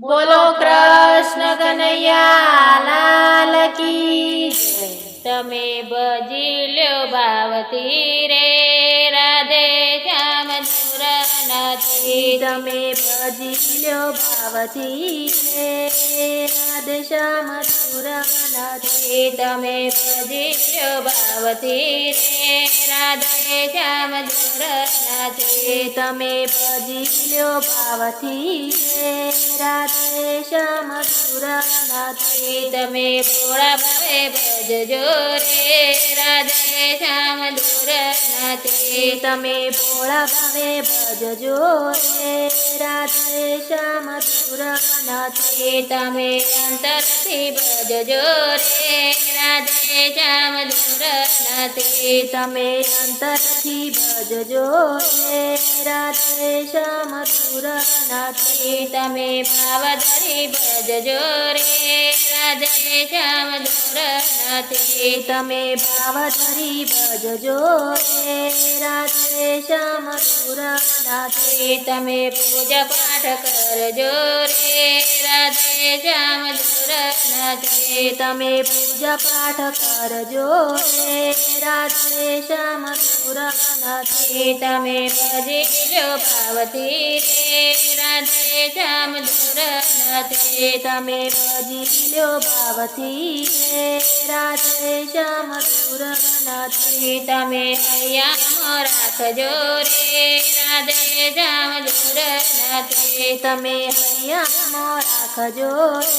બોલો કૃષ્ણ કનૈયા લાલ કી જય। તમે ભજી લ્યો ભાવથી રે રાધે શ્યામ નથી। તમે ભજી લ્યો ભાવથી રે રાધે શ્યામ નથી। તમે ભજી લ્યો ભાવથી રે રાધે શ્યામ નથી। તમે ભજી લ્યો ભાવથી રે રાધે શ્યામ નથી। તમે ભોળા ભાવે ભજજો રે રાધે શ્યામ નથી। તમે ભોળા ભાવે ભજજો રે રાધે શ્યામ નથી। તમે અંતરથી ભજજો રે રાધે શ્યામ નથી। તમે અંતરથી ભજજો રે રાધે શ્યામ નથી। તમે ભાવ ધરી ભજજો રે રાધે શ્યામ નથી। તમે ભાવ ધરી ભજજો રે રાધે શ્યામ નથી। તમે પૂજા પાઠ કરજો રે રાધે શ્યામ નથી। તમે પૂજા પાઠ કરજો રે રાધે શ્યામ નથી। તમે ભજી લ્યો ભાવથી રે રાધે શ્યામ નથી। તમે ભજી લ્યો ભાવથી રે રાધે શ્યામ નથી। તમે હૈયામાં રાખજો રે રાધે શ્યામ નથી। તમે હૈયામાં રાખજો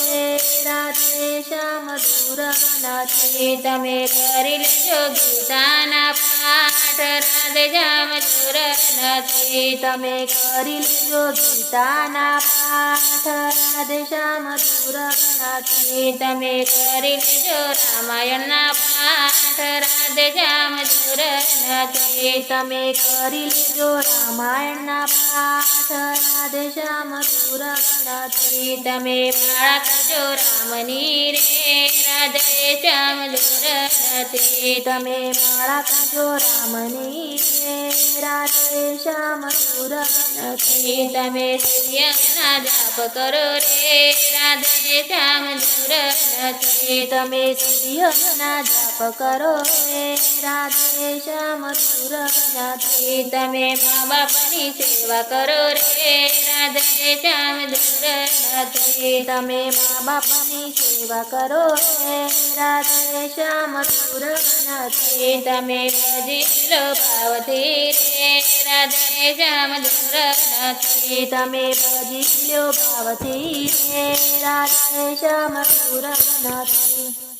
રે રાધે શ્યામ નથી। તમે કરી લેજો ગીતાના પાઠ રાધે શ્યામ નથી। તમે કરી લેજો ગીતાના પાઠ રાધે શ્યામ નથી। તમે કરી લેજો રામાયણના પાઠ રાધે શ્યામ નથી। તમે કરી લેજો રામાયણના પાઠ રાધે શ્યામ નથી। તમે માળા કરજો રામની રે રાધે શ્યામ નથી। તમે માળા કરજો રામની રે રાધે શ્યામ નથી। તમે સૂર્યના જાપ કરો રે રાધે શ્યામ નથી। તમે સૂર્યના જાપ કરો રે રાધે શ્યામ નથી। તમે મા બાપની સેવા કરો રે રાધે શ્યામ નથી। તમે મા બાપની સેવા કરો રે રાધે શ્યામ નથી। તમે ભજી લો ભાવથી રે રાધે શ્યામ નથી। તમે ભજી લો ભાવથી રે રાધે શ્યામ નથી।